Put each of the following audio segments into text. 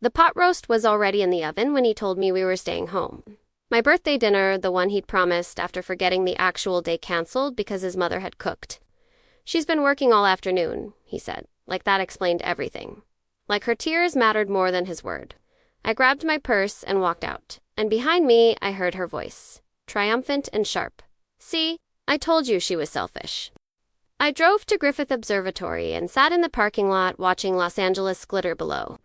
The pot roast was already in the oven when he told me we were staying home. My birthday dinner, the one he'd promised after forgetting the actual day canceled because his mother had cooked. "She's been working all afternoon," he said, like that explained everything. Like her tears mattered more than his word. I grabbed my purse and walked out, and behind me I heard her voice, triumphant and sharp. "See, I told you she was selfish." I drove to Griffith Observatory and sat in the parking lot watching Los Angeles glitter below.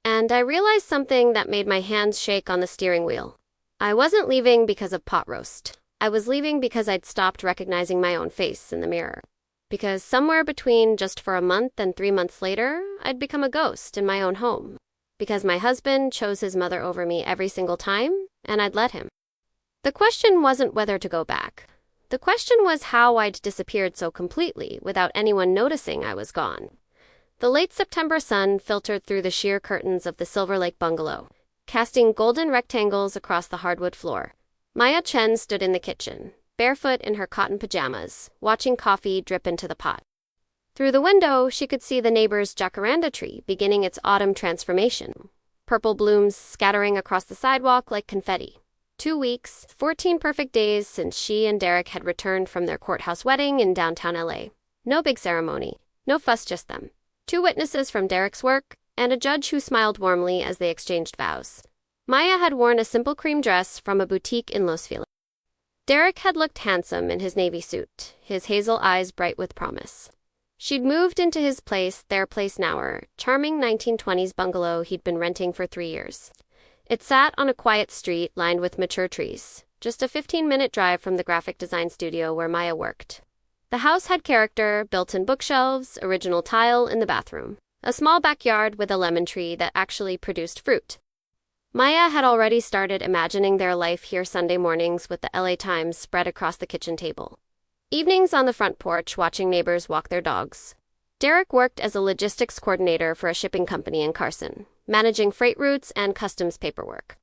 And I realized something that made my hands shake on the steering wheel. I wasn't leaving because of pot roast. I was leaving because I'd stopped recognizing my own face in the mirror. Because somewhere between just for a month and 3 months later, I'd become a ghost in my own home. Because my husband chose his mother over me every single time, and I'd let him. The question wasn't whether to go back. The question was how I'd disappeared so completely without anyone noticing I was gone. The late September sun filtered through the sheer curtains of the Silver Lake bungalow, casting golden rectangles across the hardwood floor. Maya Chen stood in the kitchen, barefoot in her cotton pajamas, watching coffee drip into the pot. Through the window, she could see the neighbor's jacaranda tree beginning its autumn transformation, purple blooms scattering across the sidewalk like confetti. 2 weeks, 14 perfect days since she and Derek had returned from their courthouse wedding in downtown LA. No big ceremony, no fuss, just them. 2 witnesses from Derek's work, and a judge who smiled warmly as they exchanged vows. Maya had worn a simple cream dress from a boutique in Los Feliz. Derek had looked handsome in his navy suit, his hazel eyes bright with promise. She'd moved into their place now, charming 1920s bungalow he'd been renting for 3 years. It sat on a quiet street lined with mature trees, just a 15-minute drive from the graphic design studio where Maya worked. The house had character, built-in bookshelves, original tile in the bathroom, a small backyard with a lemon tree that actually produced fruit. Maya had already started imagining their life here Sunday mornings with the LA Times spread across the kitchen table. Evenings on the front porch watching neighbors walk their dogs. Derek worked as a logistics coordinator for a shipping company in Carson, managing freight routes and customs paperwork.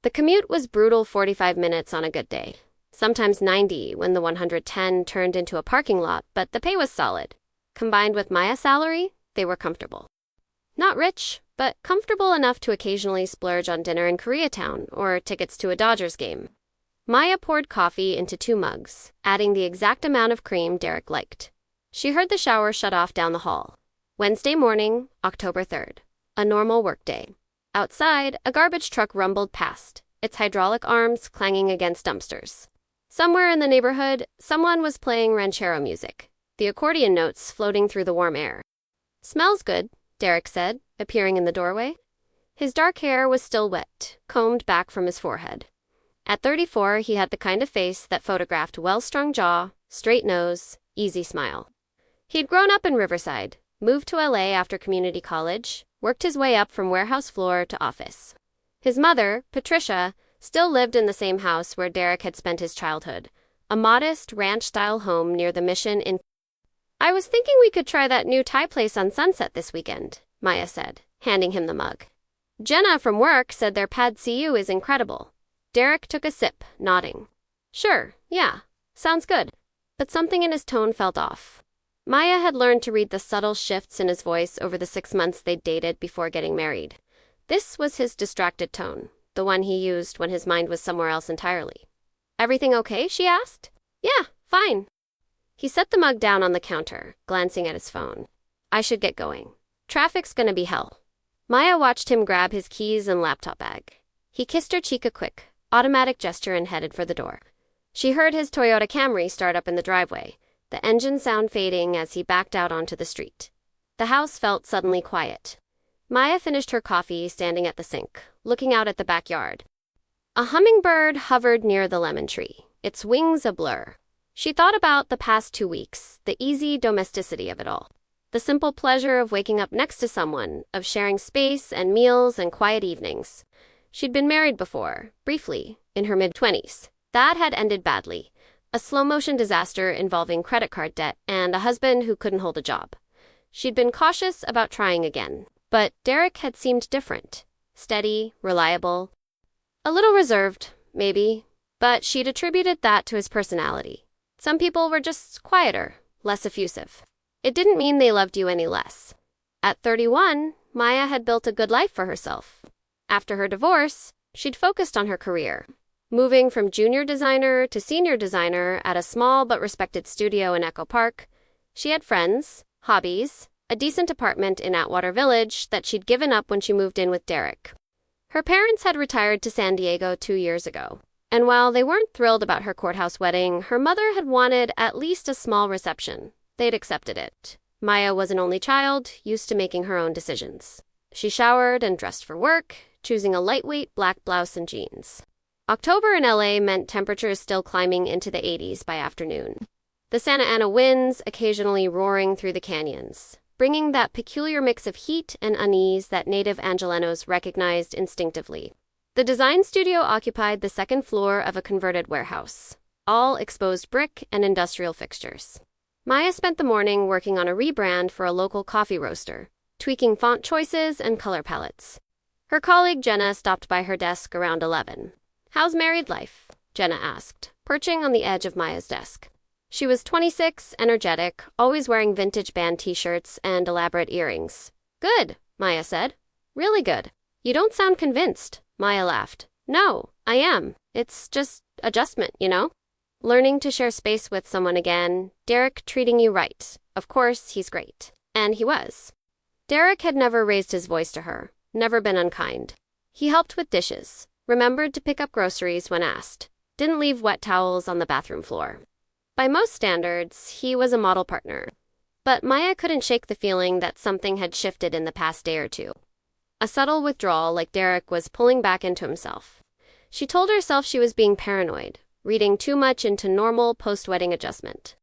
The commute was brutal 45 minutes on a good day, sometimes 90 when the 110 turned into a parking lot, but the pay was solid. Combined with Maya's salary, they were comfortable. Not rich, but comfortable enough to occasionally splurge on dinner in Koreatown or tickets to a Dodgers game. Maya poured coffee into 2 mugs, adding the exact amount of cream Derek liked. She heard the shower shut off down the hall. Wednesday morning, October 3rd. A normal workday. Outside, a garbage truck rumbled past, its hydraulic arms clanging against dumpsters. Somewhere in the neighborhood, someone was playing ranchero music, the accordion notes floating through the warm air. "Smells good," Derek said, appearing in the doorway. His dark hair was still wet, combed back from his forehead. At 34, he had the kind of face that photographed well-strung jaw, straight nose, easy smile. He'd grown up in Riverside, moved to LA after community college, worked his way up from warehouse floor to office. His mother, Patricia, still lived in the same house where Derek had spent his childhood, a modest ranch-style home near the Mission in. "I was thinking we could try that new Thai place on Sunset this weekend," Maya said, handing him the mug. "Jenna from work said their pad see ew is incredible." Derek took a sip, nodding. "Sure, yeah, sounds good." But something in his tone felt off. Maya had learned to read the subtle shifts in his voice over the 6 months they'd dated before getting married. This was his distracted tone, the one he used when his mind was somewhere else entirely. "Everything okay?" she asked. "Yeah, fine." He set the mug down on the counter, glancing at his phone. "I should get going. Traffic's gonna be hell." Maya watched him grab his keys and laptop bag. He kissed her cheek a quick, automatic gesture and headed for the door. She heard his Toyota Camry start up in the driveway, the engine sound fading as he backed out onto the street. The house felt suddenly quiet. Maya finished her coffee standing at the sink, looking out at the backyard. A hummingbird hovered near the lemon tree, its wings a blur. She thought about the past 2 weeks, the easy domesticity of it all. The simple pleasure of waking up next to someone, of sharing space and meals and quiet evenings. She'd been married before, briefly, in her mid-20s. That had ended badly. A slow-motion disaster involving credit card debt and a husband who couldn't hold a job. She'd been cautious about trying again. But Derek had seemed different. Steady, reliable. A little reserved, maybe. But she'd attributed that to his personality. Some people were just quieter, less effusive. It didn't mean they loved you any less. At 31, Maya had built a good life for herself. After her divorce, she'd focused on her career, moving from junior designer to senior designer at a small but respected studio in Echo Park. She had friends, hobbies, a decent apartment in Atwater Village that she'd given up when she moved in with Derek. Her parents had retired to San Diego 2 years ago, and while they weren't thrilled about her courthouse wedding, her mother had wanted at least a small reception. They'd accepted it. Maya was an only child, used to making her own decisions. She showered and dressed for work, choosing a lightweight black blouse and jeans. October in LA meant temperatures still climbing into the 80s by afternoon. The Santa Ana winds occasionally roaring through the canyons, bringing that peculiar mix of heat and unease that native Angelenos recognized instinctively. The design studio occupied the second floor of a converted warehouse, all exposed brick and industrial fixtures. Maya spent the morning working on a rebrand for a local coffee roaster, tweaking font choices and color palettes. Her colleague Jenna stopped by her desk around 11. "How's married life?" Jenna asked, perching on the edge of Maya's desk. She was 26, energetic, always wearing vintage band t-shirts and elaborate earrings. "Good," Maya said. "Really good." "You don't sound convinced," Maya laughed. "No, I am. It's just adjustment, you know? Learning to share space with someone again, Derek treating you right. Of course, he's great." And he was. Derek had never raised his voice to her, never been unkind. He helped with dishes, remembered to pick up groceries when asked, didn't leave wet towels on the bathroom floor. By most standards, he was a model partner. But Maya couldn't shake the feeling that something had shifted in the past day or two. A subtle withdrawal, like Derek was pulling back into himself. She told herself she was being paranoid, reading too much into normal post-wedding adjustment.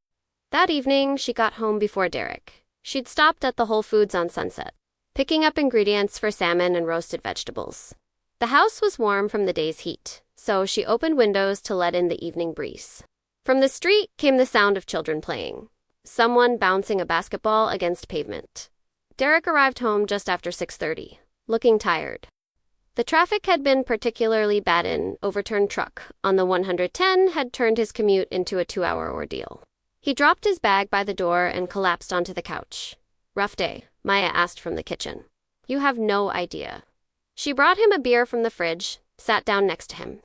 That evening, she got home before Derek. She'd stopped at the Whole Foods on Sunset, picking up ingredients for salmon and roasted vegetables. The house was warm from the day's heat, so she opened windows to let in the evening breeze. From the street came the sound of children playing, someone bouncing a basketball against pavement. Derek arrived home just after 6:30, looking tired. The traffic had been particularly bad. An overturned truck on the 110 had turned his commute into a 2-hour ordeal. He dropped his bag by the door and collapsed onto the couch. "Rough day?" Maya asked from the kitchen. "You have no idea." She brought him a beer from the fridge, sat down next to him.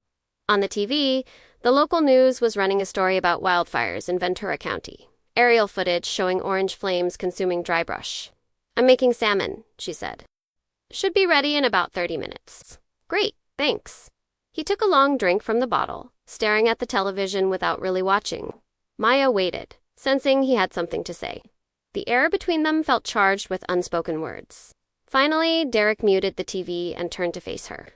On the TV, the local news was running a story about wildfires in Ventura County, aerial footage showing orange flames consuming dry brush. "I'm making salmon," she said. "Should be ready in about 30 minutes. "Great, thanks." He took a long drink from the bottle, staring at the television without really watching. Maya waited, sensing he had something to say. The air between them felt charged with unspoken words. Finally, Derek muted the TV and turned to face her.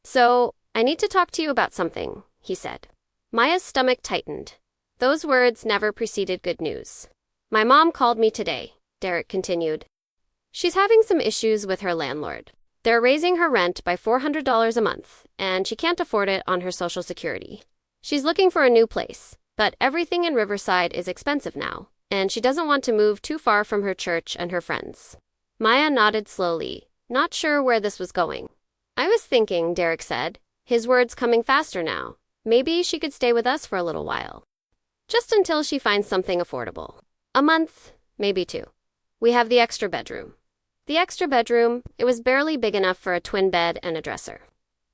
"So, I need to talk to you about something," he said. Maya's stomach tightened. Those words never preceded good news. "My mom called me today," Derek continued. "She's having some issues with her landlord. They're raising her rent by $400 a month, and she can't afford it on her Social Security. She's looking for a new place, but everything in Riverside is expensive now, and she doesn't want to move too far from her church and her friends." Maya nodded slowly, not sure where this was going. "I was thinking," Derek said, his words coming faster now, "maybe she could stay with us for a little while. Just until she finds something affordable. A month, maybe 2. We have the extra bedroom." The extra bedroom, it was barely big enough for a twin bed and a dresser.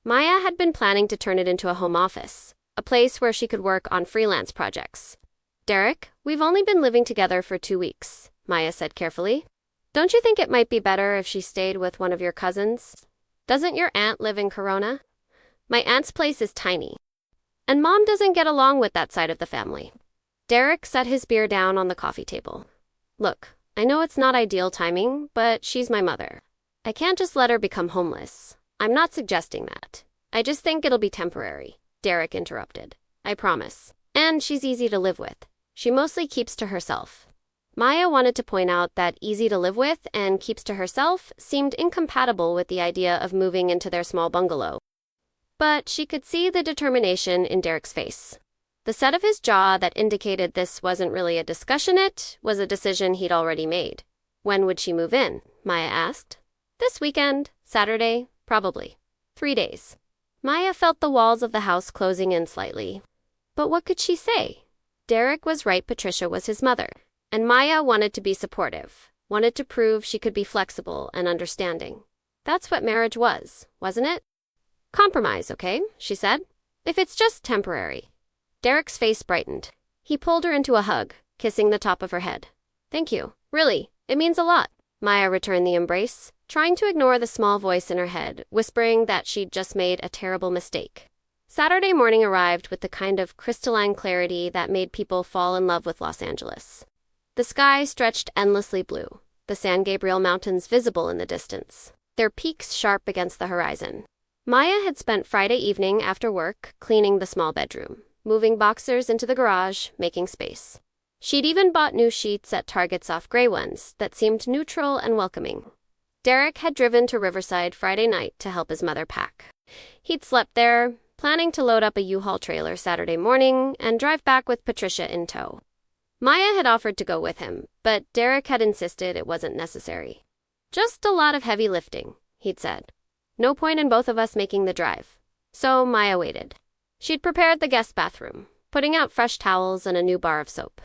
Maya had been planning to turn it into a home office, a place where she could work on freelance projects. "Derek, we've only been living together for 2 weeks," Maya said carefully. "Don't you think it might be better if she stayed with one of your cousins? Doesn't your aunt live in Corona? My aunt's place is tiny. And Mom doesn't get along with that side of the family." Derek set his beer down on the coffee table. "Look, I know it's not ideal timing, but she's my mother. I can't just let her become homeless. I'm not suggesting that. I just think it'll be temporary," Derek interrupted. "I promise. And she's easy to live with. She mostly keeps to herself." Maya wanted to point out that easy to live with and keeps to herself seemed incompatible with the idea of moving into their small bungalow. But she could see the determination in Derek's face. The set of his jaw that indicated this wasn't really a discussion, it was a decision he'd already made. "When would she move in?" Maya asked. "This weekend, Saturday, probably. 3 days." Maya felt the walls of the house closing in slightly. But what could she say? Derek was right, Patricia was his mother. And Maya wanted to be supportive, wanted to prove she could be flexible and understanding. That's what marriage was, wasn't it? Compromise, okay? She said. If it's just temporary. Derek's face brightened. He pulled her into a hug, kissing the top of her head. Thank you. Really, it means a lot. Maya returned the embrace, trying to ignore the small voice in her head, whispering that she'd just made a terrible mistake. Saturday morning arrived with the kind of crystalline clarity that made people fall in love with Los Angeles. The sky stretched endlessly blue, the San Gabriel Mountains visible in the distance, their peaks sharp against the horizon. Maya had spent Friday evening after work cleaning the small bedroom, moving boxers into the garage, making space. She'd even bought new sheets at Target's off gray ones that seemed neutral and welcoming. Derek had driven to Riverside Friday night to help his mother pack. He'd slept there, planning to load up a U-Haul trailer Saturday morning and drive back with Patricia in tow. Maya had offered to go with him, but Derek had insisted it wasn't necessary. Just a lot of heavy lifting, he'd said. No point in both of us making the drive. So Maya waited. She'd prepared the guest bathroom, putting out fresh towels and a new bar of soap.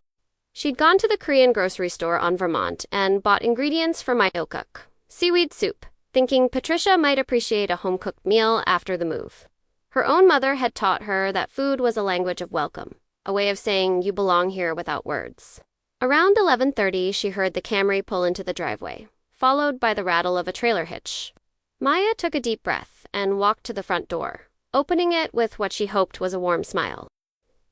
She'd gone to the Korean grocery store on Vermont and bought ingredients for myeokguk, seaweed soup, thinking Patricia might appreciate a home-cooked meal after the move. Her own mother had taught her that food was a language of welcome, a way of saying you belong here without words. Around 11:30, she heard the Camry pull into the driveway, followed by the rattle of a trailer hitch. Maya took a deep breath and walked to the front door, opening it with what she hoped was a warm smile.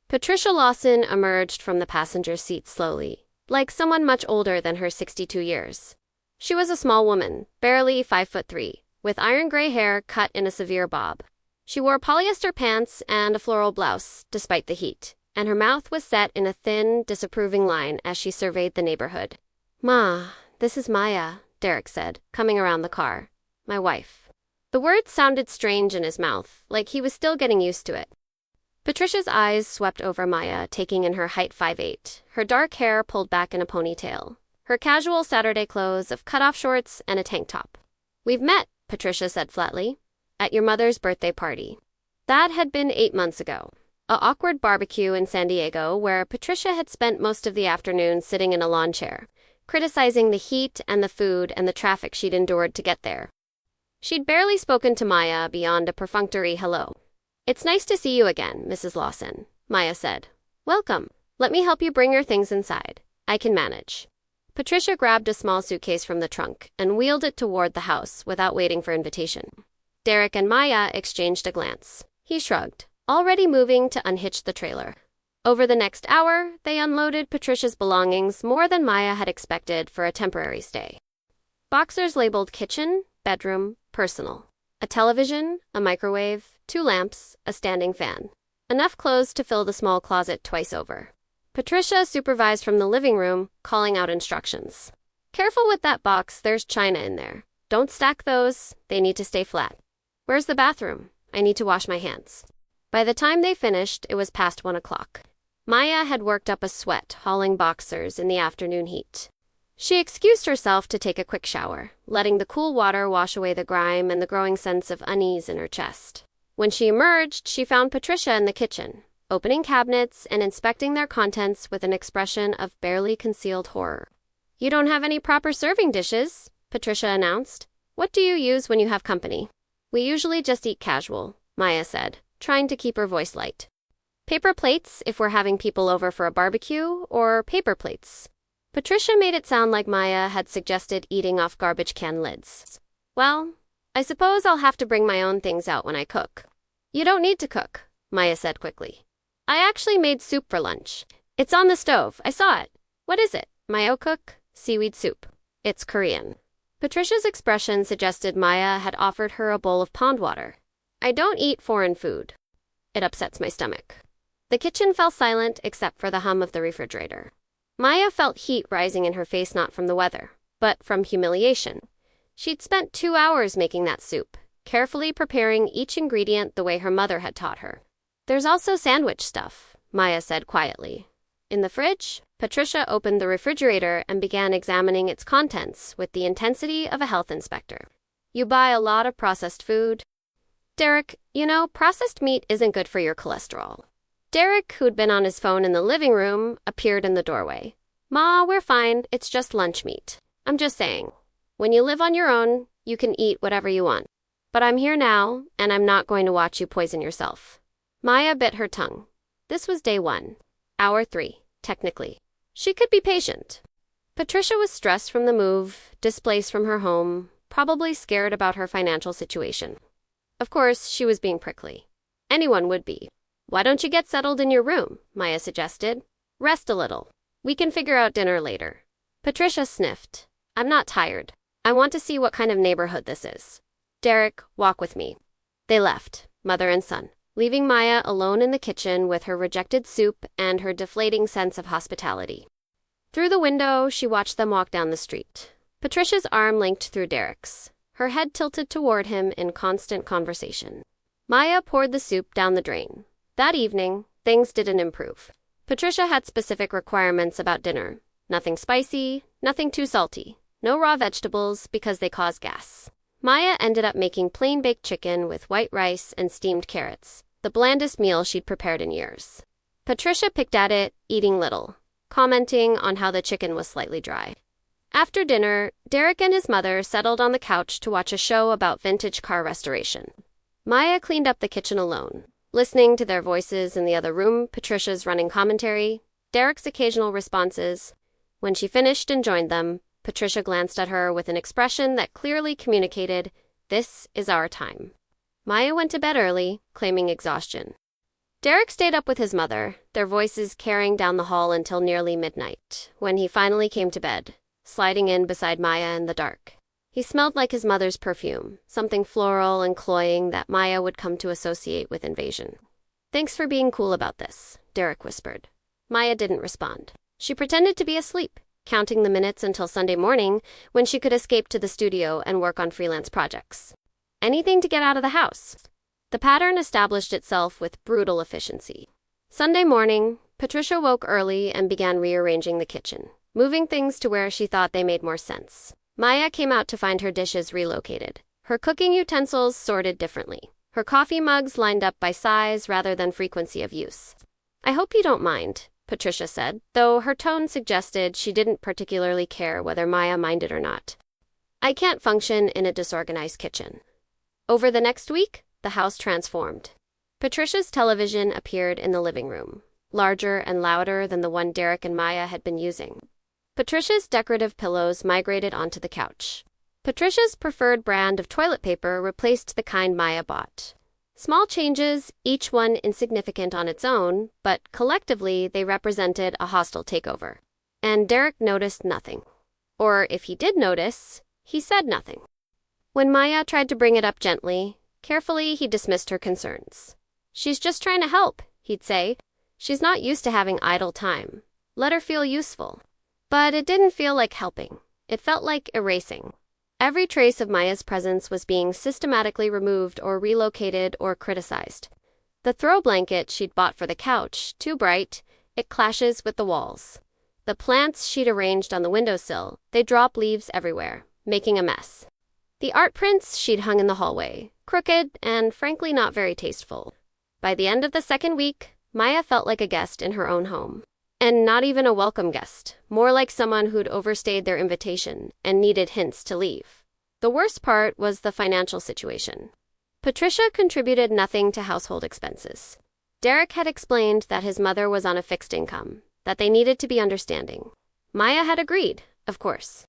Patricia Lawson emerged from the passenger seat slowly, like someone much older than her 62 years. She was a small woman, barely 5'3", with iron gray hair cut in a severe bob. She wore polyester pants and a floral blouse, despite the heat, and her mouth was set in a thin, disapproving line as she surveyed the neighborhood. "Ma, this is Maya," Derek said, coming around the car. "My wife." The words sounded strange in his mouth, like he was still getting used to it. Patricia's eyes swept over Maya, taking in her height 5'8", her dark hair pulled back in a ponytail, her casual Saturday clothes of cutoff shorts and a tank top. "We've met," Patricia said flatly, "at your mother's birthday party." That had been 8 months ago. An awkward barbecue in San Diego where Patricia had spent most of the afternoon sitting in a lawn chair, criticizing the heat and the food and the traffic she'd endured to get there. She'd barely spoken to Maya beyond a perfunctory hello. "It's nice to see you again, Mrs. Lawson," Maya said. "Welcome. Let me help you bring your things inside. I can manage." Patricia grabbed a small suitcase from the trunk and wheeled it toward the house without waiting for invitation. Derek and Maya exchanged a glance. He shrugged, already moving to unhitch the trailer. Over the next hour, they unloaded Patricia's belongings more than Maya had expected for a temporary stay. Boxers labeled kitchen, bedroom, personal. A television, a microwave, 2 lamps, a standing fan. Enough clothes to fill the small closet twice over. Patricia supervised from the living room, calling out instructions. "Careful with that box, there's china in there. Don't stack those, they need to stay flat. Where's the bathroom? I need to wash my hands." By the time they finished, it was past 1 o'clock. Maya had worked up a sweat hauling boxers in the afternoon heat. She excused herself to take a quick shower, letting the cool water wash away the grime and the growing sense of unease in her chest. When she emerged, she found Patricia in the kitchen, opening cabinets and inspecting their contents with an expression of barely concealed horror. "You don't have any proper serving dishes," Patricia announced. "What do you use when you have company?" "We usually just eat casual," Maya said, trying to keep her voice light. "Paper plates if we're having people over for a barbecue, or paper plates." Patricia made it sound like Maya had suggested eating off garbage can lids. "Well, I suppose I'll have to bring my own things out when I cook." "You don't need to cook," Maya said quickly. "I actually made soup for lunch. It's on the stove, I saw it. What is it? Myeokguk, seaweed soup. It's Korean." Patricia's expression suggested Maya had offered her a bowl of pond water. "I don't eat foreign food. It upsets my stomach." The kitchen fell silent except for the hum of the refrigerator. Maya felt heat rising in her face, not from the weather, but from humiliation. She'd spent 2 hours making that soup, carefully preparing each ingredient the way her mother had taught her. "There's also sandwich stuff," Maya said quietly. In the fridge, Patricia opened the refrigerator and began examining its contents with the intensity of a health inspector. "You buy a lot of processed food?" "Derek, processed meat isn't good for your cholesterol." Derek, who'd been on his phone in the living room, appeared in the doorway. "Ma, we're fine. It's just lunch meat. I'm just saying. When you live on your own, you can eat whatever you want. But I'm here now, and I'm not going to watch you poison yourself. Maya bit her tongue. This was day 1. Hour 3, technically. She could be patient. Patricia was stressed from the move, displaced from her home, probably scared about her financial situation. Of course, she was being prickly. Anyone would be. Why don't you get settled in your room? Maya suggested. Rest a little. We can figure out dinner later. Patricia sniffed. I'm not tired. I want to see what kind of neighborhood this is. Derek, walk with me. They left, mother and son, leaving Maya alone in the kitchen with her rejected soup and her deflating sense of hospitality. Through the window, she watched them walk down the street. Patricia's arm linked through Derek's, her head tilted toward him in constant conversation. Maya poured the soup down the drain. That evening, things didn't improve. Patricia had specific requirements about dinner. Nothing spicy, nothing too salty, no raw vegetables because they cause gas. Maya ended up making plain-baked chicken with white rice and steamed carrots, the blandest meal she'd prepared in years. Patricia picked at it, eating little, commenting on how the chicken was slightly dry. After dinner, Derek and his mother settled on the couch to watch a show about vintage car restoration. Maya cleaned up the kitchen alone, listening to their voices in the other room, Patricia's running commentary, Derek's occasional responses. When she finished and joined them, Patricia glanced at her with an expression that clearly communicated, "This is our time." Maya went to bed early, claiming exhaustion. Derek stayed up with his mother, their voices carrying down the hall until nearly midnight, when he finally came to bed, sliding in beside Maya in the dark. He smelled like his mother's perfume, something floral and cloying that Maya would come to associate with invasion. "Thanks for being cool about this," Derek whispered. Maya didn't respond. She pretended to be asleep, counting the minutes until Sunday morning when she could escape to the studio and work on freelance projects. Anything to get out of the house. The pattern established itself with brutal efficiency. Sunday morning, Patricia woke early and began rearranging the kitchen, moving things to where she thought they made more sense. Maya came out to find her dishes relocated, her cooking utensils sorted differently, her coffee mugs lined up by size rather than frequency of use. "I hope you don't mind," Patricia said, though her tone suggested she didn't particularly care whether Maya minded or not. "I can't function in a disorganized kitchen." Over the next week, the house transformed. Patricia's television appeared in the living room, larger and louder than the one Derek and Maya had been using. Patricia's decorative pillows migrated onto the couch. Patricia's preferred brand of toilet paper replaced the kind Maya bought. Small changes, each one insignificant on its own, but collectively they represented a hostile takeover. And Derek noticed nothing. Or if he did notice, he said nothing. When Maya tried to bring it up gently, carefully he dismissed her concerns. "She's just trying to help," he'd say. "She's not used to having idle time. Let her feel useful." But it didn't feel like helping. It felt like erasing. Every trace of Maya's presence was being systematically removed or relocated or criticized. The throw blanket she'd bought for the couch, too bright, it clashes with the walls. The plants she'd arranged on the windowsill, they drop leaves everywhere, making a mess. The art prints she'd hung in the hallway, crooked and frankly not very tasteful. By the end of the second week, Maya felt like a guest in her own home. And not even a welcome guest, more like someone who'd overstayed their invitation and needed hints to leave. The worst part was the financial situation. Patricia contributed nothing to household expenses. Derek had explained that his mother was on a fixed income, that they needed to be understanding. Maya had agreed, of course.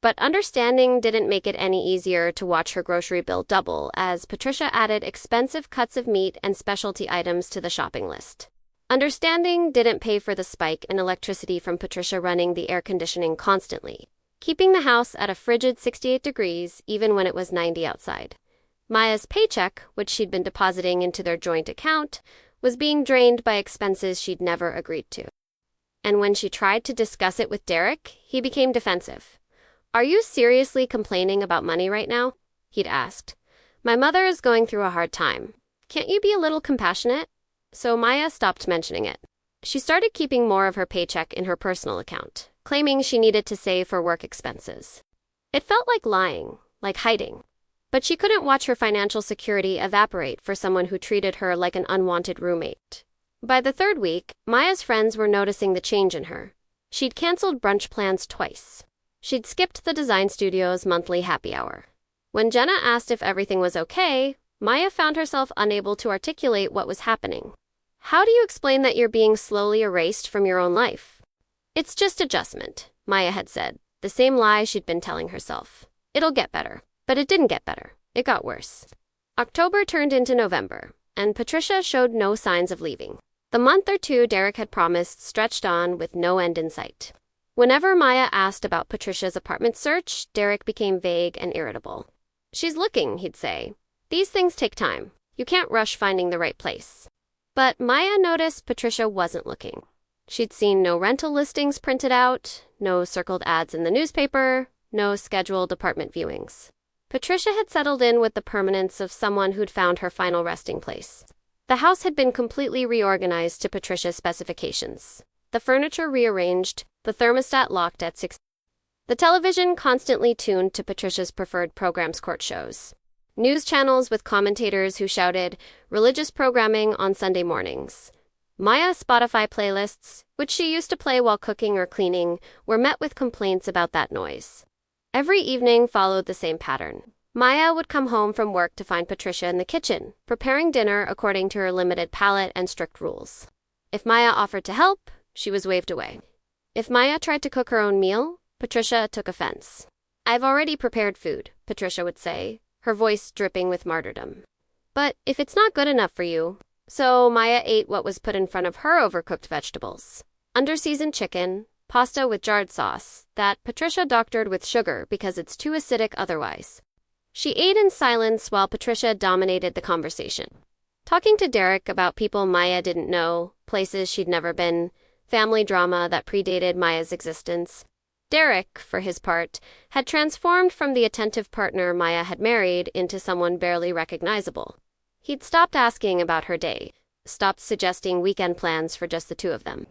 But understanding didn't make it any easier to watch her grocery bill double as Patricia added expensive cuts of meat and specialty items to the shopping list. Understanding didn't pay for the spike in electricity from Patricia running the air conditioning constantly, keeping the house at a frigid 68 degrees even when it was 90 outside. Maya's paycheck, which she'd been depositing into their joint account, was being drained by expenses she'd never agreed to. And when she tried to discuss it with Derek, he became defensive. "Are you seriously complaining about money right now?" he'd asked. "My mother is going through a hard time. Can't you be a little compassionate?" So Maya stopped mentioning it. She started keeping more of her paycheck in her personal account, claiming she needed to save for work expenses. It felt like lying, like hiding. But she couldn't watch her financial security evaporate for someone who treated her like an unwanted roommate. By the third week, Maya's friends were noticing the change in her. She'd canceled brunch plans twice. She'd skipped the design studio's monthly happy hour. When Jenna asked if everything was okay, Maya found herself unable to articulate what was happening. How do you explain that you're being slowly erased from your own life? It's just adjustment, Maya had said, the same lie she'd been telling herself. It'll get better. But it didn't get better. It got worse. October turned into November, and Patricia showed no signs of leaving. The month or two Derek had promised stretched on with no end in sight. Whenever Maya asked about Patricia's apartment search, Derek became vague and irritable. She's looking, he'd say. These things take time. You can't rush finding the right place. But Maya noticed Patricia wasn't looking. She'd seen no rental listings printed out, no circled ads in the newspaper, no scheduled apartment viewings. Patricia had settled in with the permanence of someone who'd found her final resting place. The house had been completely reorganized to Patricia's specifications. The furniture rearranged, the thermostat locked at 6. The television constantly tuned to Patricia's preferred programs, court shows. News channels with commentators who shouted, religious programming on Sunday mornings. Maya's Spotify playlists, which she used to play while cooking or cleaning, were met with complaints about that noise. Every evening followed the same pattern. Maya would come home from work to find Patricia in the kitchen, preparing dinner according to her limited palate and strict rules. If Maya offered to help, she was waved away. If Maya tried to cook her own meal, Patricia took offense. I've already prepared food, Patricia would say, her voice dripping with martyrdom. But if it's not good enough for you... So Maya ate what was put in front of her overcooked vegetables. Under-seasoned chicken, pasta with jarred sauce, that Patricia doctored with sugar because it's too acidic otherwise. She ate in silence while Patricia dominated the conversation. Talking to Derek about people Maya didn't know, places she'd never been, family drama that predated Maya's existence. Derek, for his part, had transformed from the attentive partner Maya had married into someone barely recognizable. He'd stopped asking about her day, stopped suggesting weekend plans for just the two of them,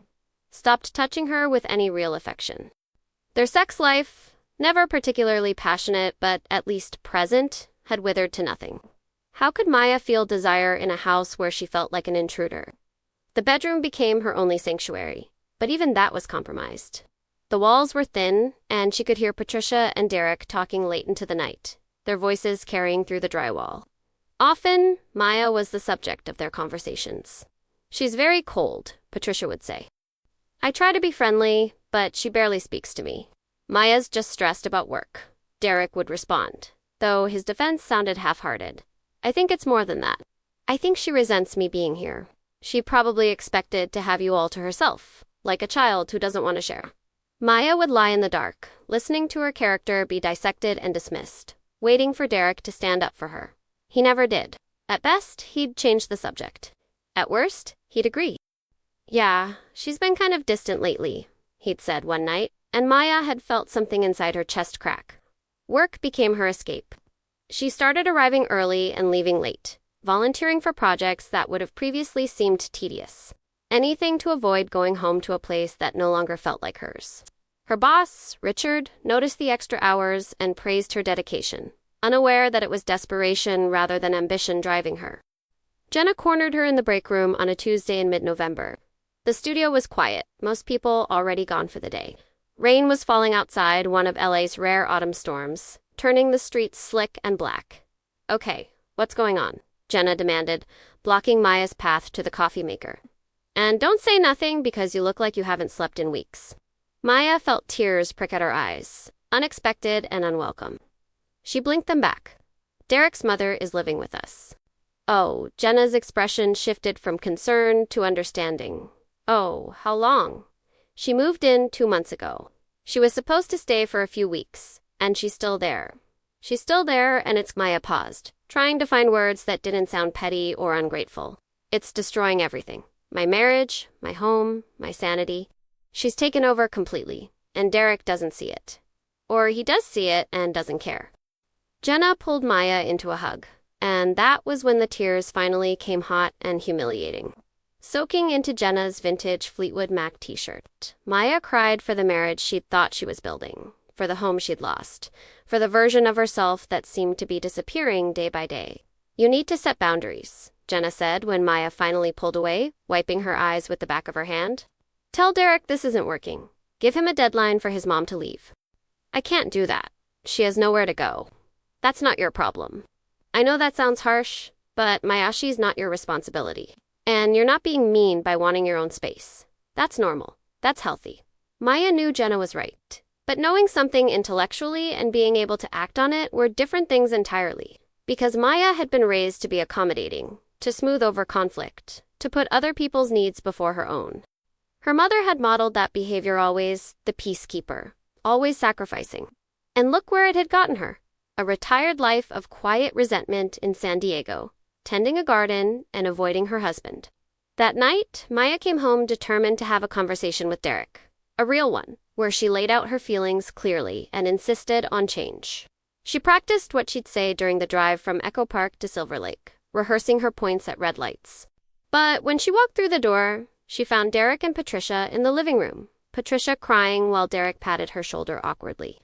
stopped touching her with any real affection. Their sex life, never particularly passionate but at least present, had withered to nothing. How could Maya feel desire in a house where she felt like an intruder? The bedroom became her only sanctuary, but even that was compromised. The walls were thin, and she could hear Patricia and Derek talking late into the night, their voices carrying through the drywall. Often, Maya was the subject of their conversations. She's very cold, Patricia would say. I try to be friendly, but she barely speaks to me. Maya's just stressed about work, Derek would respond, though his defense sounded half-hearted. I think it's more than that. I think she resents me being here. She probably expected to have you all to herself, like a child who doesn't want to share. Maya would lie in the dark, listening to her character be dissected and dismissed, waiting for Derek to stand up for her. He never did. At best, he'd change the subject. At worst, he'd agree. Yeah, she's been kind of distant lately, he'd said one night, and Maya had felt something inside her chest crack. Work became her escape. She started arriving early and leaving late, volunteering for projects that would have previously seemed tedious. Anything to avoid going home to a place that no longer felt like hers. Her boss, Richard, noticed the extra hours and praised her dedication, unaware that it was desperation rather than ambition driving her. Jenna cornered her in the break room on a Tuesday in mid-November. The studio was quiet, most people already gone for the day. Rain was falling outside, one of LA's rare autumn storms, turning the streets slick and black. Okay, what's going on? Jenna demanded, blocking Maya's path to the coffee maker. And don't say nothing because you look like you haven't slept in weeks. Maya felt tears prick at her eyes, unexpected and unwelcome. She blinked them back. Derek's mother is living with us. Oh, Jenna's expression shifted from concern to understanding. Oh, how long? She moved in 2 months ago. She was supposed to stay for a few weeks, and she's still there. She's still there, and it's Maya paused, trying to find words that didn't sound petty or ungrateful. It's destroying everything. My marriage, my home, my sanity. She's taken over completely, and Derek doesn't see it. Or he does see it and doesn't care. Jenna pulled Maya into a hug, and that was when the tears finally came hot and humiliating. Soaking into Jenna's vintage Fleetwood Mac t-shirt, Maya cried for the marriage she'd thought she was building, for the home she'd lost, for the version of herself that seemed to be disappearing day by day. You need to set boundaries, Jenna said when Maya finally pulled away, wiping her eyes with the back of her hand. Tell Derek this isn't working. Give him a deadline for his mom to leave. I can't do that. She has nowhere to go. That's not your problem. I know that sounds harsh, but Mayashi's not your responsibility. And you're not being mean by wanting your own space. That's normal. That's healthy. Maya knew Jenna was right. But knowing something intellectually and being able to act on it were different things entirely. Because Maya had been raised to be accommodating, to smooth over conflict, to put other people's needs before her own. Her mother had modeled that behavior always, the peacekeeper, always sacrificing. And look where it had gotten her. A retired life of quiet resentment in San Diego, tending a garden and avoiding her husband. That night, Maya came home determined to have a conversation with Derek. A real one, where she laid out her feelings clearly and insisted on change. She practiced what she'd say during the drive from Echo Park to Silver Lake, rehearsing her points at red lights. But when she walked through the door, she found Derek and Patricia in the living room, Patricia crying while Derek patted her shoulder awkwardly.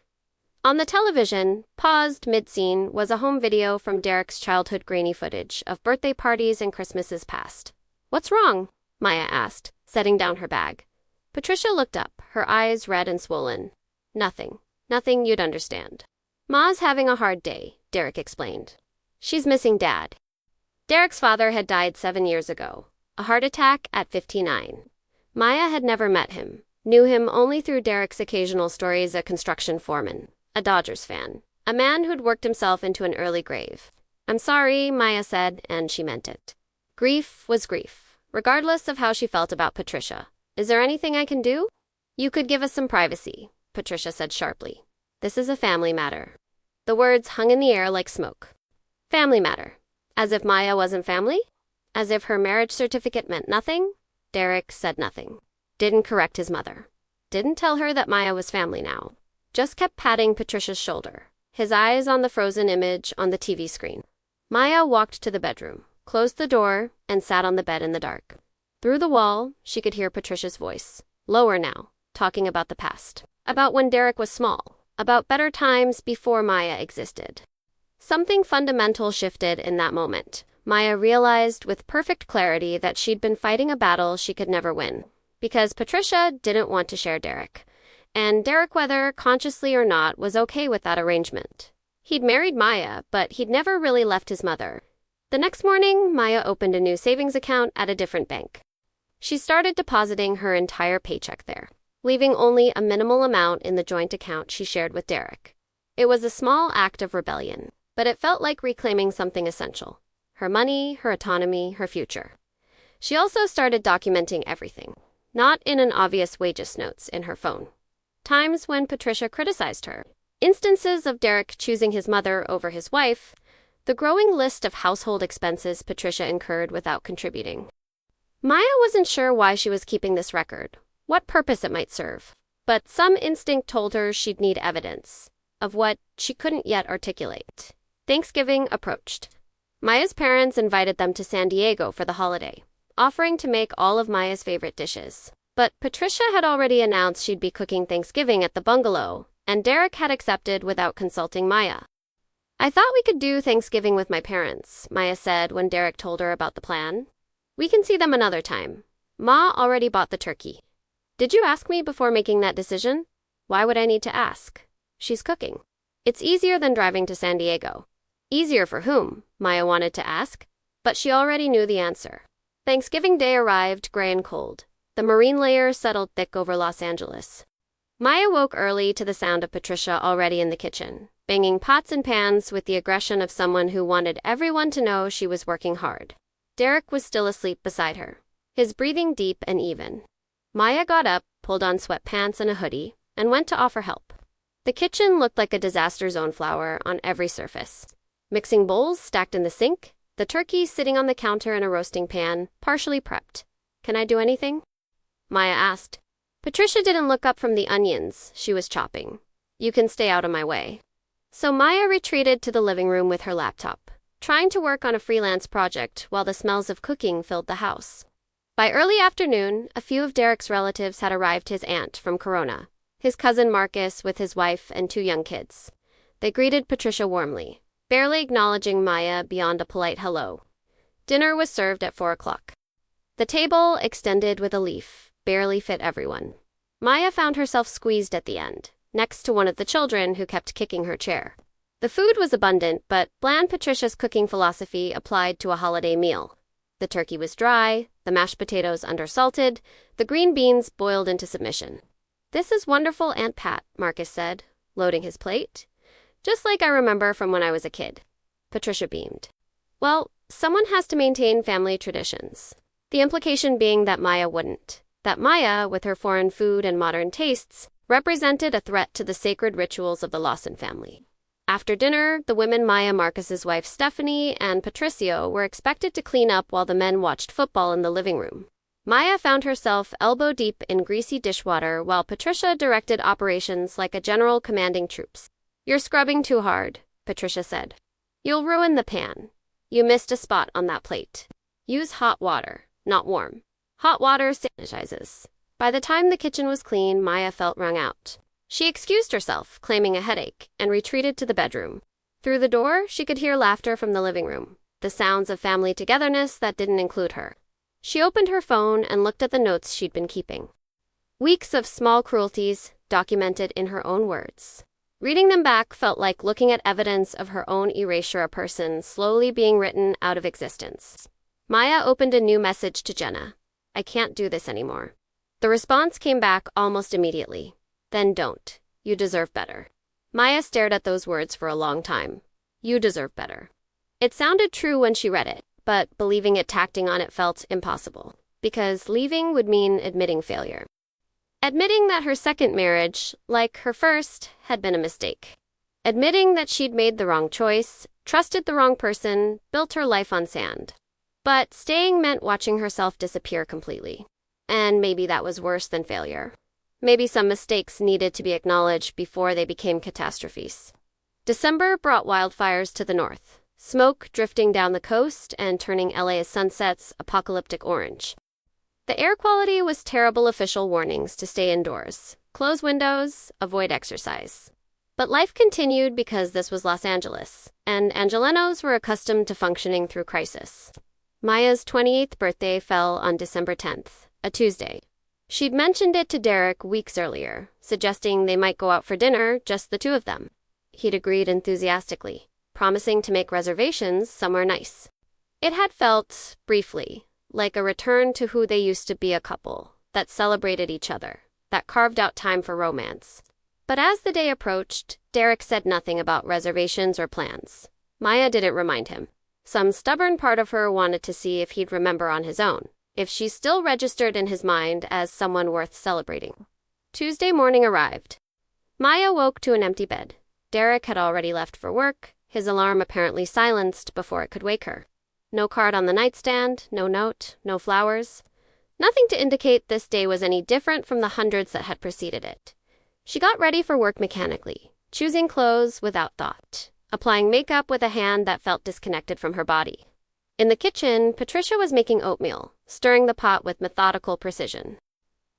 On the television, paused mid-scene, was a home video from Derek's childhood grainy footage of birthday parties and Christmases past. "What's wrong?" Maya asked, setting down her bag. Patricia looked up, her eyes red and swollen. "Nothing. Nothing you'd understand. Ma's having a hard day," Derek explained. "She's missing Dad." Derek's father had died 7 years ago, a heart attack at 59. Maya had never met him, knew him only through Derek's occasional stories as a construction foreman, a Dodgers fan, a man who'd worked himself into an early grave. "I'm sorry," Maya said, and she meant it. Grief was grief, regardless of how she felt about Patricia. "Is there anything I can do?" "You could give us some privacy," Patricia said sharply. "This is a family matter." The words hung in the air like smoke. Family matter. As if Maya wasn't family? As if her marriage certificate meant nothing? Derek said nothing. Didn't correct his mother. Didn't tell her that Maya was family now. Just kept patting Patricia's shoulder, his eyes on the frozen image on the TV screen. Maya walked to the bedroom, closed the door, and sat on the bed in the dark. Through the wall, she could hear Patricia's voice, lower now, talking about the past. About when Derek was small. About better times before Maya existed. Something fundamental shifted in that moment. Maya realized with perfect clarity that she'd been fighting a battle she could never win. Because Patricia didn't want to share Derek. And Derek, whether consciously or not, was okay with that arrangement. He'd married Maya, but he'd never really left his mother. The next morning, Maya opened a new savings account at a different bank. She started depositing her entire paycheck there, leaving only a minimal amount in the joint account she shared with Derek. It was a small act of rebellion, but it felt like reclaiming something essential. Her money, her autonomy, her future. She also started documenting everything, not in an obvious way, just notes in her phone. Times when Patricia criticized her, instances of Derek choosing his mother over his wife, the growing list of household expenses Patricia incurred without contributing. Maya wasn't sure why she was keeping this record, what purpose it might serve, but some instinct told her she'd need evidence of what she couldn't yet articulate. Thanksgiving approached. Maya's parents invited them to San Diego for the holiday, offering to make all of Maya's favorite dishes. But Patricia had already announced she'd be cooking Thanksgiving at the bungalow, and Derek had accepted without consulting Maya. "I thought we could do Thanksgiving with my parents," Maya said when Derek told her about the plan. "We can see them another time. Ma already bought the turkey." "Did you ask me before making that decision?" "Why would I need to ask? She's cooking. It's easier than driving to San Diego." Easier for whom? Maya wanted to ask, but she already knew the answer. Thanksgiving Day arrived gray and cold. The marine layer settled thick over Los Angeles. Maya woke early to the sound of Patricia already in the kitchen, banging pots and pans with the aggression of someone who wanted everyone to know she was working hard. Derek was still asleep beside her, his breathing deep and even. Maya got up, pulled on sweatpants and a hoodie, and went to offer help. The kitchen looked like a disaster zone flower on every surface. Mixing bowls stacked in the sink, the turkey sitting on the counter in a roasting pan, partially prepped. "Can I do anything?" Maya asked. Patricia didn't look up from the onions she was chopping. "You can stay out of my way." So Maya retreated to the living room with her laptop, trying to work on a freelance project while the smells of cooking filled the house. By early afternoon, a few of Derek's relatives had arrived: his aunt from Corona, his cousin Marcus with his wife and 2 young kids. They greeted Patricia warmly, barely acknowledging Maya beyond a polite hello. Dinner was served at 4 o'clock. The table, extended with a leaf, barely fit everyone. Maya found herself squeezed at the end, next to one of the children who kept kicking her chair. The food was abundant, but bland Patricia's cooking philosophy applied to a holiday meal. The turkey was dry, the mashed potatoes undersalted, the green beans boiled into submission. "This is wonderful, Aunt Pat," Marcus said, loading his plate. "Just like I remember from when I was a kid." Patricia beamed. "Well, someone has to maintain family traditions." The implication being that Maya wouldn't. That Maya, with her foreign food and modern tastes, represented a threat to the sacred rituals of the Lawson family. After dinner, the women Maya, Marcus's wife Stephanie, and Patricio were expected to clean up while the men watched football in the living room. Maya found herself elbow-deep in greasy dishwater while Patricia directed operations like a general commanding troops. "You're scrubbing too hard," Patricia said. "You'll ruin the pan. You missed a spot on that plate. Use hot water, not warm. Hot water sanitizes." By the time the kitchen was clean, Maya felt wrung out. She excused herself, claiming a headache, and retreated to the bedroom. Through the door, she could hear laughter from the living room, the sounds of family togetherness that didn't include her. She opened her phone and looked at the notes she'd been keeping. Weeks of small cruelties, documented in her own words. Reading them back felt like looking at evidence of her own erasure, a person slowly being written out of existence. Maya opened a new message to Jenna. "I can't do this anymore." The response came back almost immediately. "Then don't. You deserve better." Maya stared at those words for a long time. You deserve better. It sounded true when she read it, but believing it, acting on it, felt impossible, because leaving would mean admitting failure. Admitting that her second marriage, like her first, had been a mistake. Admitting that she'd made the wrong choice, trusted the wrong person, built her life on sand. But staying meant watching herself disappear completely. And maybe that was worse than failure. Maybe some mistakes needed to be acknowledged before they became catastrophes. December brought wildfires to the north, smoke drifting down the coast and turning LA's sunsets apocalyptic orange. The air quality was terrible. Official warnings to stay indoors, close windows, avoid exercise. But life continued because this was Los Angeles, and Angelenos were accustomed to functioning through crisis. Maya's 28th birthday fell on December 10th, a Tuesday. She'd mentioned it to Derek weeks earlier, suggesting they might go out for dinner, just the two of them. He'd agreed enthusiastically, promising to make reservations somewhere nice. It had felt, briefly, like a return to who they used to be, a couple that celebrated each other, that carved out time for romance. But as the day approached, Derek said nothing about reservations or plans. Maya didn't remind him. Some stubborn part of her wanted to see if he'd remember on his own, if she still registered in his mind as someone worth celebrating. Tuesday morning arrived. Maya woke to an empty bed. Derek had already left for work, his alarm apparently silenced before it could wake her. No card on the nightstand, no note, no flowers. Nothing to indicate this day was any different from the hundreds that had preceded it. She got ready for work mechanically, choosing clothes without thought, applying makeup with a hand that felt disconnected from her body. In the kitchen, Patricia was making oatmeal, stirring the pot with methodical precision.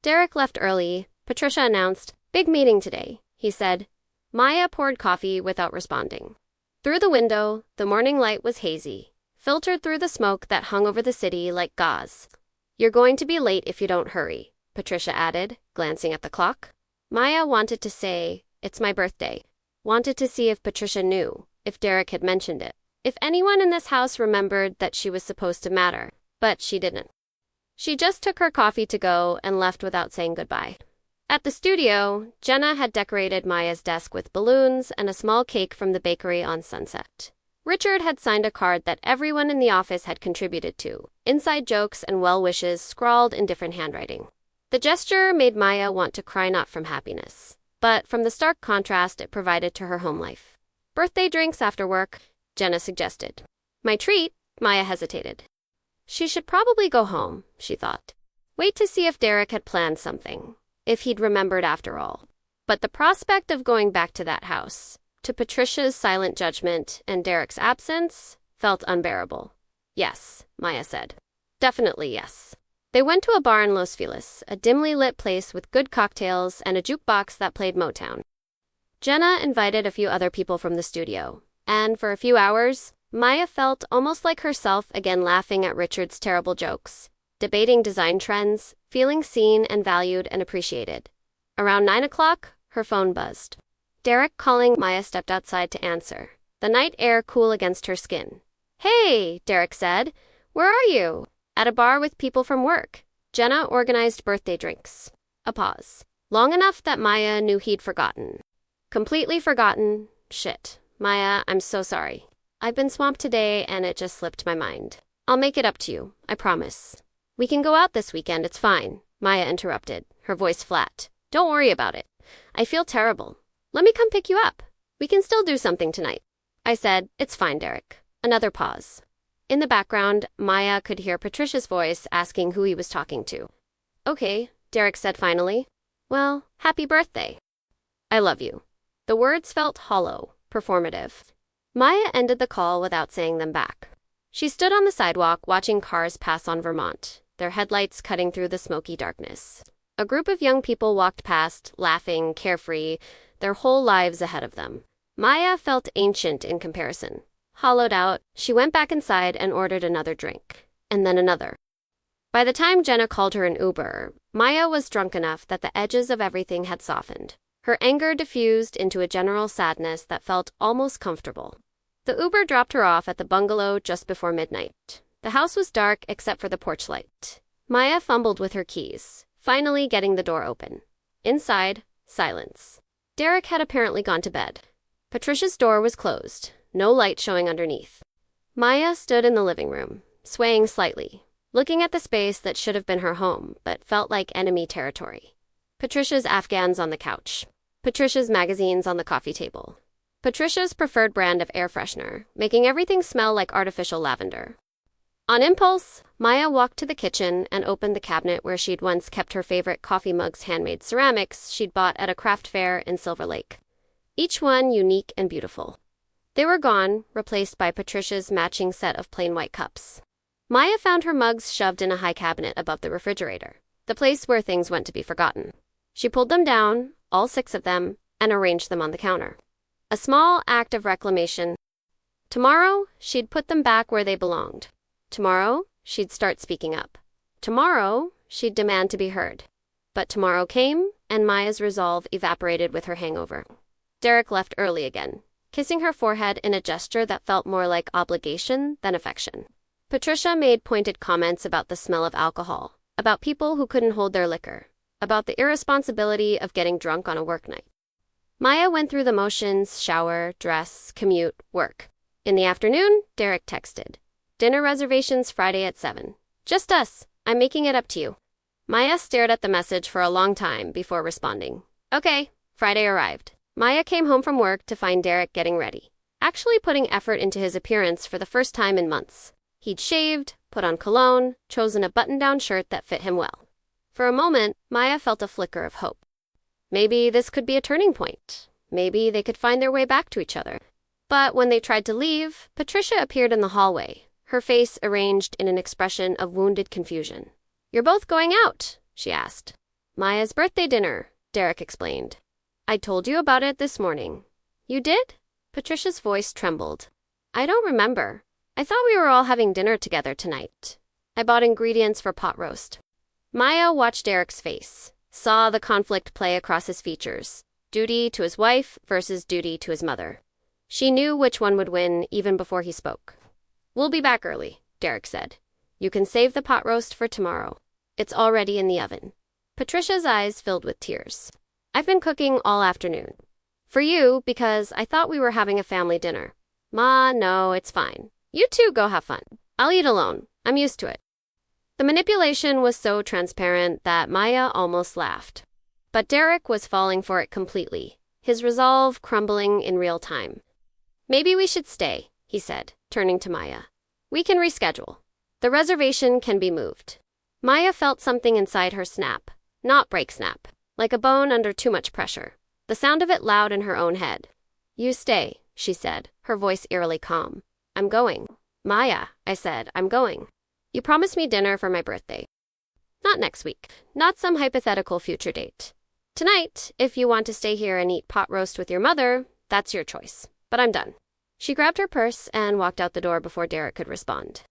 Derek left early. Patricia announced, "Big meeting today," he said. Maya poured coffee without responding. Through the window, the morning light was hazy, filtered through the smoke that hung over the city like gauze. "You're going to be late if you don't hurry," Patricia added, glancing at the clock. Maya wanted to say, "It's my birthday." Wanted to see if Patricia knew, if Derek had mentioned it, if anyone in this house remembered that she was supposed to matter, but she didn't. She just took her coffee to go and left without saying goodbye. At the studio, Jenna had decorated Maya's desk with balloons and a small cake from the bakery on Sunset. Richard had signed a card that everyone in the office had contributed to, inside jokes and well wishes scrawled in different handwriting. The gesture made Maya want to cry, not from happiness, but from the stark contrast it provided to her home life. "Birthday drinks after work," Jenna suggested. "My treat," Maya hesitated. She should probably go home, she thought. Wait to see if Derek had planned something, if he'd remembered after all. But the prospect of going back to that house, to Patricia's silent judgment and Derek's absence, felt unbearable. "Yes," Maya said. "Definitely yes." They went to a bar in Los Feliz, a dimly lit place with good cocktails and a jukebox that played Motown. Jenna invited a few other people from the studio, and for a few hours, Maya felt almost like herself again, laughing at Richard's terrible jokes, debating design trends, feeling seen and valued and appreciated. Around 9 o'clock, her phone buzzed. Derek calling. Maya stepped outside to answer, the night air cool against her skin. Hey, Derek said. Where are you? At a bar with people from work. Jenna organized birthday drinks. A pause. Long enough that Maya knew he'd forgotten. Completely forgotten. Shit. Maya, I'm so sorry. I've been swamped today and it just slipped my mind. I'll make it up to you, I promise. We can go out this weekend, it's fine, Maya interrupted, her voice flat. Don't worry about it. I feel terrible. Let me come pick you up. We can still do something tonight. I said, it's fine, Derek. Another pause. In the background, Maya could hear Patricia's voice asking who he was talking to. Okay, Derek said finally. Well, happy birthday. I love you. The words felt hollow, performative. Maya ended the call without saying them back. She stood on the sidewalk watching cars pass on Vermont, their headlights cutting through the smoky darkness. A group of young people walked past, laughing, carefree, their whole lives ahead of them. Maya felt ancient in comparison. Hollowed out, she went back inside and ordered another drink, and then another. By the time Jenna called her an Uber, Maya was drunk enough that the edges of everything had softened. Her anger diffused into a general sadness that felt almost comfortable. The Uber dropped her off at the bungalow just before midnight. The house was dark except for the porch light. Maya fumbled with her keys, finally getting the door open. Inside, silence. Derek had apparently gone to bed. Patricia's door was closed, no light showing underneath. Maya stood in the living room, swaying slightly, looking at the space that should have been her home, but felt like enemy territory. Patricia's Afghans on the couch. Patricia's magazines on the coffee table. Patricia's preferred brand of air freshener, making everything smell like artificial lavender. On impulse, Maya walked to the kitchen and opened the cabinet where she'd once kept her favorite coffee mugs, handmade ceramics she'd bought at a craft fair in Silver Lake. Each one unique and beautiful. They were gone, replaced by Patricia's matching set of plain white cups. Maya found her mugs shoved in a high cabinet above the refrigerator, the place where things went to be forgotten. She pulled them down, all 6 of them, and arranged them on the counter. A small act of reclamation. Tomorrow, she'd put them back where they belonged. Tomorrow, she'd start speaking up. Tomorrow, she'd demand to be heard. But tomorrow came, and Maya's resolve evaporated with her hangover. Derek left early again, kissing her forehead in a gesture that felt more like obligation than affection. Patricia made pointed comments about the smell of alcohol, about people who couldn't hold their liquor, about the irresponsibility of getting drunk on a work night. Maya went through the motions: shower, dress, commute, work. In the afternoon, Derek texted. Dinner reservations Friday at 7. Just us. I'm making it up to you. Maya stared at the message for a long time before responding. Okay. Friday arrived. Maya came home from work to find Derek getting ready, actually putting effort into his appearance for the first time in months. He'd shaved, put on cologne, chosen a button-down shirt that fit him well. For a moment, Maya felt a flicker of hope. Maybe this could be a turning point. Maybe they could find their way back to each other. But when they tried to leave, Patricia appeared in the hallway, her face arranged in an expression of wounded confusion. You're both going out, she asked. Maya's birthday dinner, Derek explained. I told you about it this morning. You did? Patricia's voice trembled. I don't remember. I thought we were all having dinner together tonight. I bought ingredients for pot roast. Maya watched Derek's face, saw the conflict play across his features, duty to his wife versus duty to his mother. She knew which one would win even before he spoke. We'll be back early, Derek said. You can save the pot roast for tomorrow. It's already in the oven. Patricia's eyes filled with tears. I've been cooking all afternoon. For you, because I thought we were having a family dinner. Ma, no, it's fine. You two go have fun. I'll eat alone. I'm used to it. The manipulation was so transparent that Maya almost laughed. But Derek was falling for it completely, his resolve crumbling in real time. Maybe we should stay, he said, turning to Maya. We can reschedule. The reservation can be moved. Maya felt something inside her snap, not break snap, like a bone under too much pressure, the sound of it loud in her own head. You stay, she said, her voice eerily calm. I'm going. Maya, I said, I'm going. You promised me dinner for my birthday. Not next week, not some hypothetical future date. Tonight, if you want to stay here and eat pot roast with your mother, that's your choice. But I'm done. She grabbed her purse and walked out the door before Derek could respond.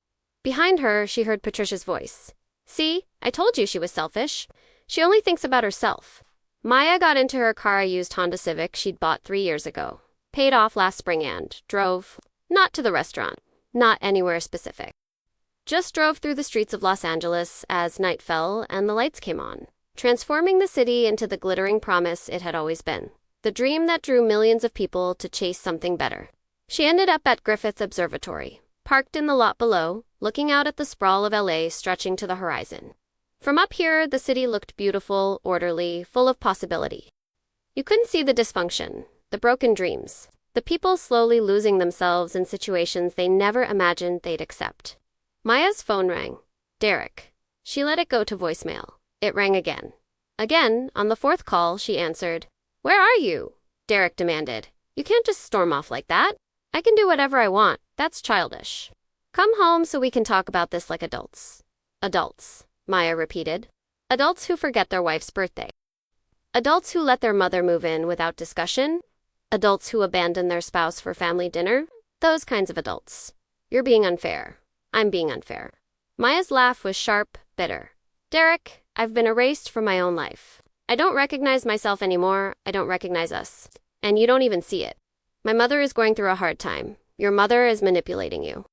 Behind her, she heard Patricia's voice. See, I told you she was selfish. She only thinks about herself. Maya got into her car, a used Honda Civic she'd bought 3 years ago. Paid off last spring and drove, not to the restaurant, not anywhere specific. Just drove through the streets of Los Angeles as night fell and the lights came on, transforming the city into the glittering promise it had always been. The dream that drew millions of people to chase something better. She ended up at Griffith Observatory, parked in the lot below, looking out at the sprawl of LA stretching to the horizon. From up here, the city looked beautiful, orderly, full of possibility. You couldn't see the dysfunction, the broken dreams, the people slowly losing themselves in situations they never imagined they'd accept. Maya's phone rang. Derek. She let it go to voicemail. It rang again. Again, on the 4th call, she answered. Where are you? Derek demanded. You can't just storm off like that. I can do whatever I want. That's childish. Come home so we can talk about this like adults. Adults, Maya repeated. Adults who forget their wife's birthday. Adults who let their mother move in without discussion. Adults who abandon their spouse for family dinner. Those kinds of adults. You're being unfair. I'm being unfair. Maya's laugh was sharp, bitter. Derek, I've been erased from my own life. I don't recognize myself anymore. I don't recognize us. And you don't even see it. My mother is going through a hard time. Your mother is manipulating you.